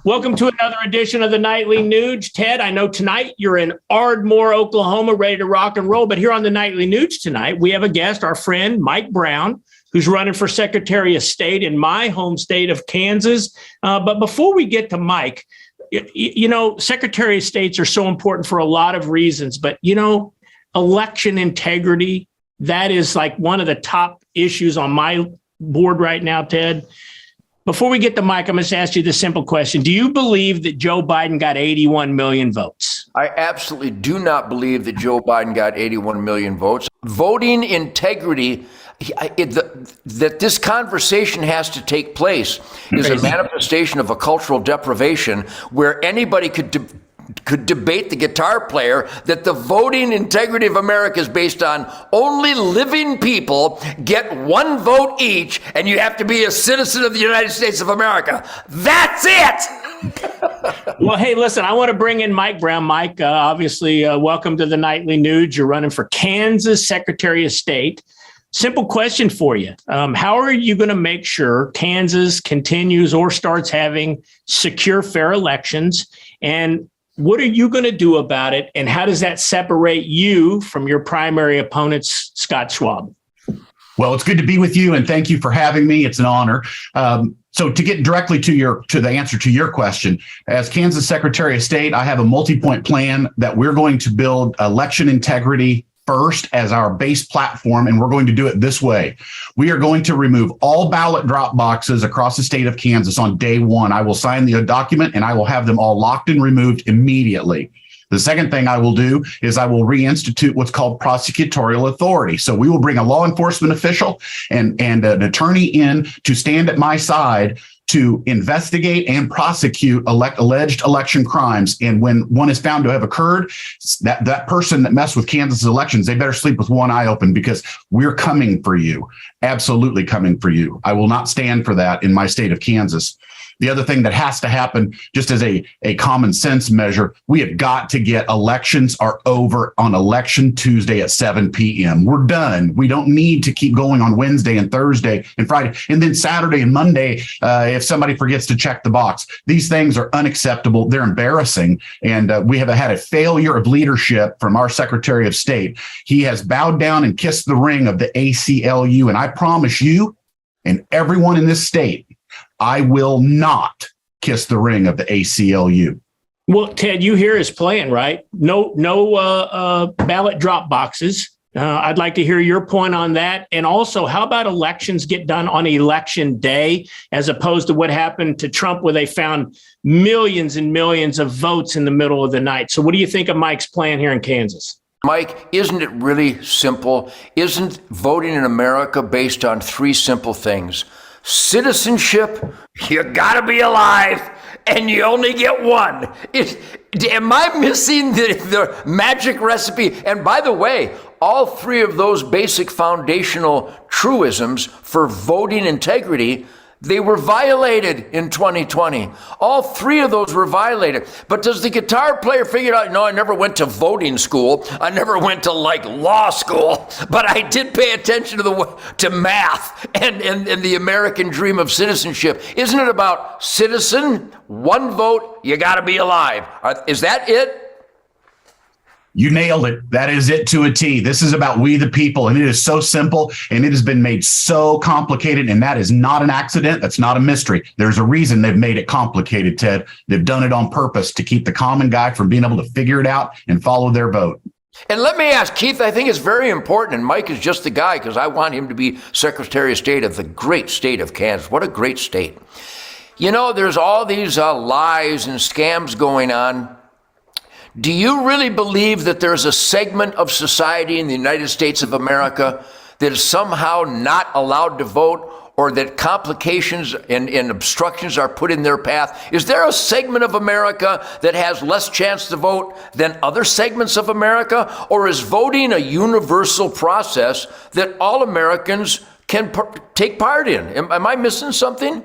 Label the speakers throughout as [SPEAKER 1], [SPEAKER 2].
[SPEAKER 1] Welcome to another edition of the Nightly Nuge. Ted, I know tonight you're in Ardmore, Oklahoma, ready to rock and roll. But here on the Nightly Nuge tonight, we have a guest, our friend Mike Brown, who's running for Secretary of State in my home state of Kansas. But before we get to Mike, you know, Secretary of States are so important for a lot of reasons. But, you know, election integrity, that is like one of the top issues on my board right now, Ted. Before we get to Mike, I'm going to ask you the simple question. Do you believe that Joe Biden got 81 million votes?
[SPEAKER 2] I absolutely do not believe that Joe Biden got 81 million votes. Voting integrity, that this conversation has to take place is a manifestation of a cultural deprivation where anybody could debate the guitar player that the voting integrity of America is based on only living people get one vote each, and you have to be a citizen of the United States of America. That's it.
[SPEAKER 1] Well, hey, listen, I want to bring in Mike Brown. Mike, obviously, welcome to the Nightly Nuge. You're running for Kansas Secretary of State. Simple question for you. How are you going to make sure Kansas continues or starts having secure, fair elections? And what are you going to do about it? And how does that separate you from your primary opponents, Scott Schwab?
[SPEAKER 3] Well, it's good to be with you, and thank you for having me. It's an honor. So to get directly to the answer to your question, as Kansas Secretary of State, I have a multi-point plan that we're going to build election integrity first as our base platform, and we're going to do it this way. We are going to remove all ballot drop boxes across the state of Kansas on day one. I will sign the document, and I will have them all locked and removed immediately. The second thing I will do is I will reinstitute what's called prosecutorial authority. So we will bring a law enforcement official and an attorney in to stand at my side to investigate and prosecute alleged election crimes. And when one is found to have occurred, that person that messed with Kansas elections, they better sleep with one eye open, because we're coming for you. Absolutely coming for you. I will not stand for that in my state of Kansas. The other thing that has to happen, just as a common sense measure, we have got to get elections are over on election Tuesday at 7 p.m. We're done. We don't need to keep going on Wednesday and Thursday and Friday, and then Saturday and Monday if somebody forgets to check the box. These things are unacceptable. They're embarrassing. And we have had a failure of leadership from our Secretary of State. He has bowed down and kissed the ring of the ACLU. And I promise you and everyone in this state, I will not kiss the ring of the ACLU.
[SPEAKER 1] Well, Ted, you hear his plan, right? No ballot drop boxes. I'd like to hear your point on that. And also, how about elections get done on election day, as opposed to what happened to Trump, where they found millions and millions of votes in the middle of the night? So what do you think of Mike's plan here in Kansas?
[SPEAKER 2] Mike, isn't it really simple? Isn't voting in America based on three simple things? Citizenship, you gotta be alive, and you only get one. Am I missing the magic recipe? And by the way, all three of those basic foundational truisms for voting integrity, they were violated in 2020. All three of those were violated. But does the guitar player figure out, no, I never went to voting school. I never went to law school, but I did pay attention to math and the American dream of citizenship. Isn't it about citizen, one vote, you gotta be alive? Is that it?
[SPEAKER 3] You nailed it. That is it to a T. This is about we the people, and it is so simple, and it has been made so complicated, and that is not an accident. That's not a mystery. There's a reason they've made it complicated, Ted. They've done it on purpose to keep the common guy from being able to figure it out and follow their vote.
[SPEAKER 2] And let me ask, Keith, I think it's very important, and Mike is just the guy, because I want him to be Secretary of State of the great state of Kansas. What a great state. You know, there's all these lies and scams going on. Do you really believe that there's a segment of society in the United States of America that is somehow not allowed to vote, or that complications and obstructions are put in their path? Is there a segment of America that has less chance to vote than other segments of America? Or is voting a universal process that all Americans can take part in? Am I missing something?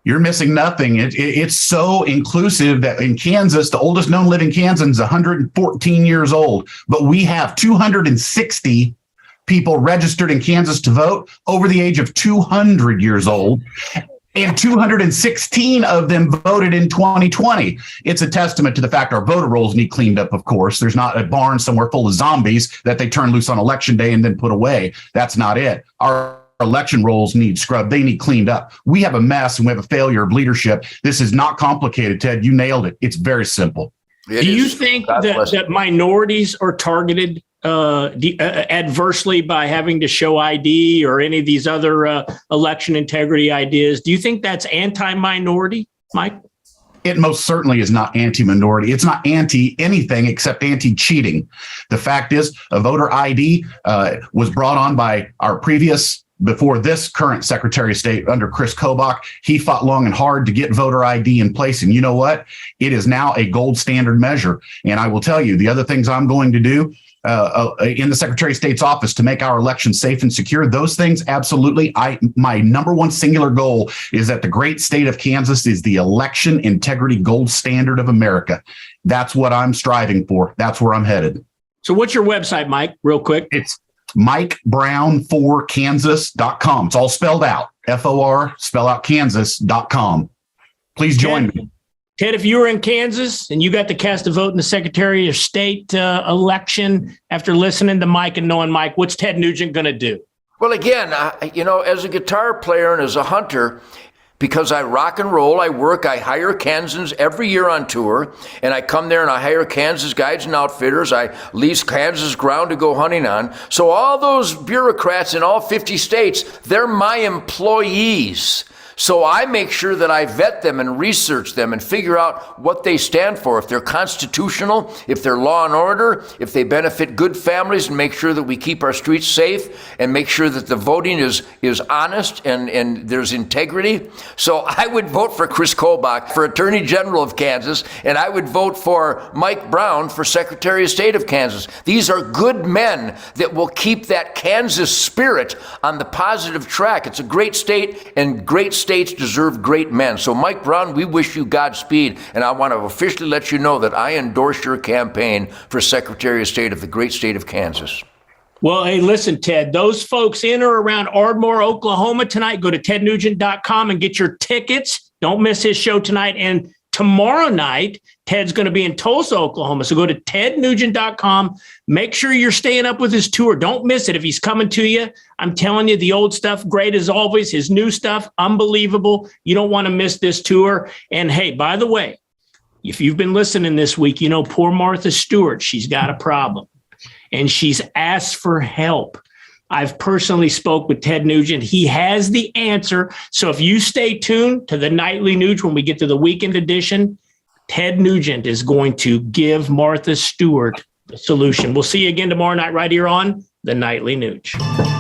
[SPEAKER 3] You're missing nothing. It's so inclusive that in Kansas, the oldest known living Kansan is 114 years old, but we have 260 people registered in Kansas to vote over the age of 200 years old. and 216 of them voted in 2020. It's a testament to the fact our voter rolls need cleaned up, of course. There's not a barn somewhere full of zombies that they turn loose on election day and then put away. That's not it. Our election rolls need scrubbed. They need cleaned up. We have a mess and we have a failure of leadership. This is not complicated, Ted. You nailed it. It's very simple.
[SPEAKER 1] Do you think that minorities are targeted adversely by having to show ID or any of these other election integrity ideas? Do you think that's anti-minority, Mike?
[SPEAKER 3] It most certainly is not anti-minority. It's not anti anything except anti-cheating. The fact is, a voter ID was brought on by our previous, before this current Secretary of State under Chris Kobach. He fought long and hard to get voter ID in place. And you know what? It is now a gold standard measure. And I will tell you, the other things I'm going to do in the Secretary of State's office to make our election safe and secure, those things, absolutely. My number one singular goal is that the great state of Kansas is the election integrity gold standard of America. That's what I'm striving for. That's where I'm headed.
[SPEAKER 1] So what's your website, Mike, real quick?
[SPEAKER 3] It's MikeBrown4Kansas.com. It's all spelled out. FOR, spell out Kansas.com. Please join me.
[SPEAKER 1] Ted, if you were in Kansas and you got to cast a vote in the Secretary of State election after listening to Mike and knowing Mike, what's Ted Nugent going to do?
[SPEAKER 2] Well, again, as a guitar player and as a hunter, because I rock and roll, I work, I hire Kansans every year on tour, and I come there and I hire Kansas guides and outfitters. I lease Kansas ground to go hunting on. So all those bureaucrats in all 50 states, they're my employees. So I make sure that I vet them and research them and figure out what they stand for, if they're constitutional, if they're law and order, if they benefit good families, and make sure that we keep our streets safe and make sure that the voting is honest and there's integrity. So I would vote for Chris Kobach for Attorney General of Kansas, and I would vote for Mike Brown for Secretary of State of Kansas. These are good men that will keep that Kansas spirit on the positive track. It's a great state, and great states deserve great men. So Mike Brown, we wish you Godspeed, and I want to officially let you know that I endorse your campaign for Secretary of State of the great state of Kansas.
[SPEAKER 1] Well, hey, listen, Ted, those folks in or around Ardmore, Oklahoma tonight, go to tednugent.com and get your tickets. Don't miss his show tonight. And tomorrow night, Ted's going to be in Tulsa, Oklahoma. So go to tednugent.com. Make sure you're staying up with his tour. Don't miss it. If he's coming to you, I'm telling you, the old stuff, great as always. His new stuff, unbelievable. You don't want to miss this tour. And hey, by the way, if you've been listening this week, you know, poor Martha Stewart, she's got a problem and she's asked for help. I've personally spoke with Ted Nugent. He has the answer. So if you stay tuned to the Nightly Nuge when we get to the weekend edition, Ted Nugent is going to give Martha Stewart the solution. We'll see you again tomorrow night right here on the Nightly Nuge.